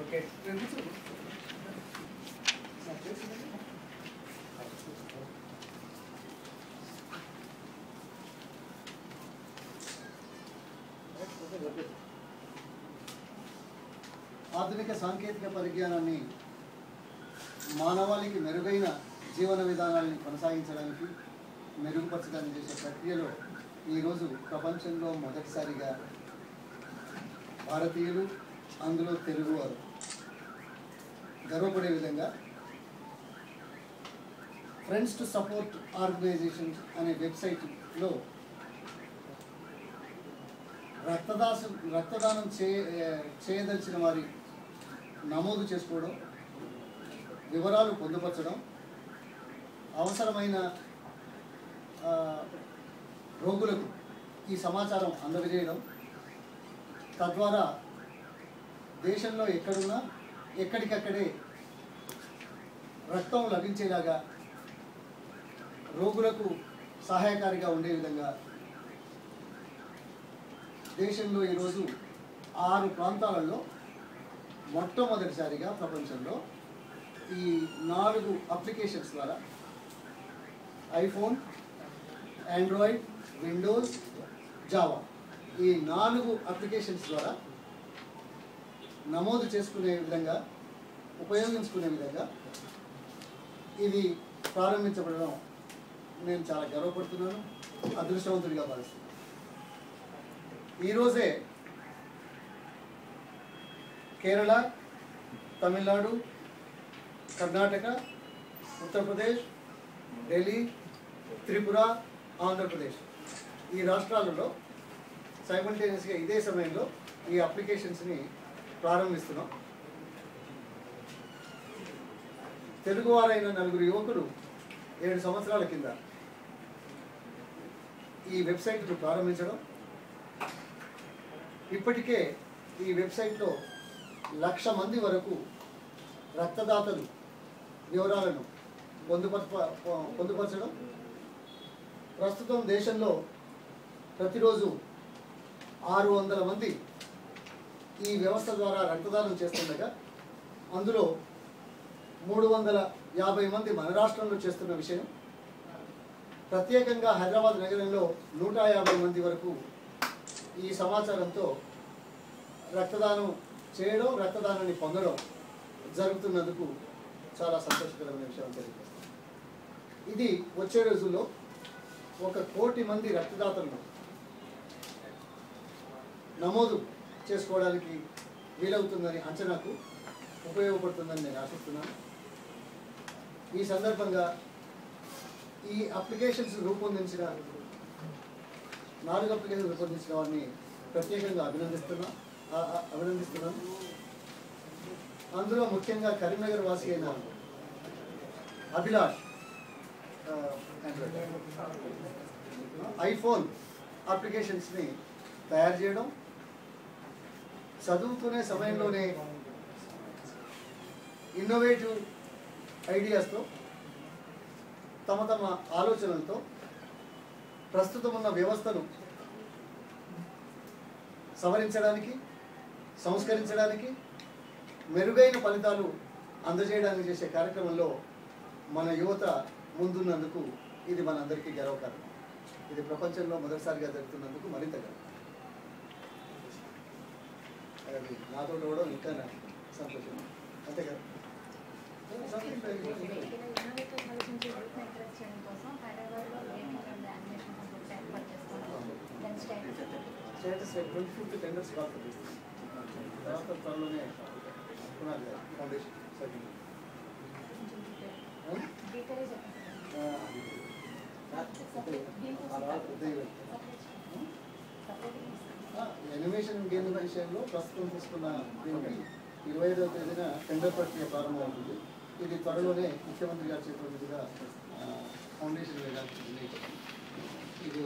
Okay ఆధునిక సాంకేతిక పరిజ్ఞానాన్ని మానవాళికి మెరుగైన జీవన విధానాలను కొనసాగించడానికి మెరుగుపరచడానికి చేసే ప్రక్రియలో ఈరోజు ప్రపంచంలో మొదటిసారిగా భారతీయులు అందులో తెలుగువారు గర్వపడే విధంగా ఫ్రెండ్స్ టు సపోర్ట్ ఆర్గనైజేషన్స్ అనే వెబ్సైట్లో రక్తదానం చేయదలిచిన వారి నమోదు చేసుకోవడం, వివరాలు పొందుపరచడం, అవసరమైన రోగులకు ఈ సమాచారం అందజేయడం, తద్వారా దేశంలో ఎక్కడున్నా ఎక్కడికక్కడే రక్తం లభించేలాగా రోగులకు సహాయకారిగా ఉండే విధంగా దేశంలో ఈరోజు 6 ప్రాంతాలలో మొట్టమొదటిసారిగా ప్రపంచంలో ఈ 4 అప్లికేషన్స్ ద్వారా ఐఫోన్, ఆండ్రాయిడ్, విండోస్, జావా ఈ 4 అప్లికేషన్స్ ద్వారా నమోదు చేసుకునే విధంగా, ఉపయోగించుకునే విధంగా ఇది ప్రారంభించబడడం నేను చాలా గర్వపడుతున్నాను, అదృష్టవంతుడిగా భావిస్తున్నాను. ఈరోజే కేరళ, తమిళనాడు, కర్ణాటక, ఉత్తరప్రదేశ్, ఢిల్లీ, త్రిపుర, ఆంధ్రప్రదేశ్ ఈ రాష్ట్రాలలో సైమల్టేనియస్గా ఇదే సమయంలో ఈ అప్లికేషన్స్ని ప్రారంభిస్తున్నాం. తెలుగువారైన 4 యువకులు 7 సంవత్సరాల కింద ఈ వెబ్సైట్ను ప్రారంభించడం, ఇప్పటికే ఈ వెబ్సైట్లో 1,00,000 మంది వరకు రక్తదాతలు వివరాలను పొందుపరచడం, ప్రస్తుతం దేశంలో ప్రతిరోజు 600 మంది ఈ వ్యవస్థ ద్వారా రక్తదానం చేస్తుండగా అందులో 350 మంది మన రాష్ట్రంలో చేస్తున్న విషయం, ప్రత్యేకంగా హైదరాబాద్ నగరంలో 150 మంది వరకు ఈ సమాచారంతో రక్తదానం చేయడం, రక్తదానాన్ని పొందడం జరుగుతున్నందుకు చాలా సంతోషకరమైన విషయం తెలియజేస్తాను. ఇది వచ్చే రోజుల్లో 1 కోటి మంది రక్తదాతలను నమోదు చేసుకోవడానికి వీలవుతుందని అంచనాకు ఉపయోగపడుతుందని నేను ఆశిస్తున్నాను. ఈ సందర్భంగా ఈ అప్లికేషన్స్ రూపొందించిన 4 అప్లికేషన్స్ రూపొందించిన వారిని ప్రత్యేకంగా అభినందిస్తున్నాను. అందులో ముఖ్యంగా కరీంనగర్ వాసి అయిన అభిలాష్ ఐఫోన్ అప్లికేషన్స్ని తయారు చేయడం, చదువుకునే సమయంలోనే ఇన్నోవేటివ్ ఐడియాస్తో తమ ఆలోచనలతో ప్రస్తుతం ఉన్న వ్యవస్థను సవరించడానికి, సంస్కరించడానికి, మెరుగైన ఫలితాలు అందజేయడానికి చేసే కార్యక్రమంలో మన యువత ముందున్నందుకు ఇది మనందరికీ గర్వకారణం. ఇది ప్రపంచంలో మొదటిసారిగా జరుగుతున్నందుకు మరింత గర్వం. అది నాతో కూడా ఇంకా సంతోషం. అంతే కదా. స్టేటస్ 20 టెండర్స్ కావాలి. తర్వాత త్వరలోనే ఫౌండేషన్ ఎనిమేషన్ గేమ్ విషయంలో ప్రస్తుతం తీసుకున్న దీనికి 25వ తేదీన టెండర్ ప్రక్రియ ప్రారంభమవుతుంది. ఇది త్వరలోనే ముఖ్యమంత్రి గారి చేతుల మీదుగా ఫౌండేషన్ వేయడానికి ఇది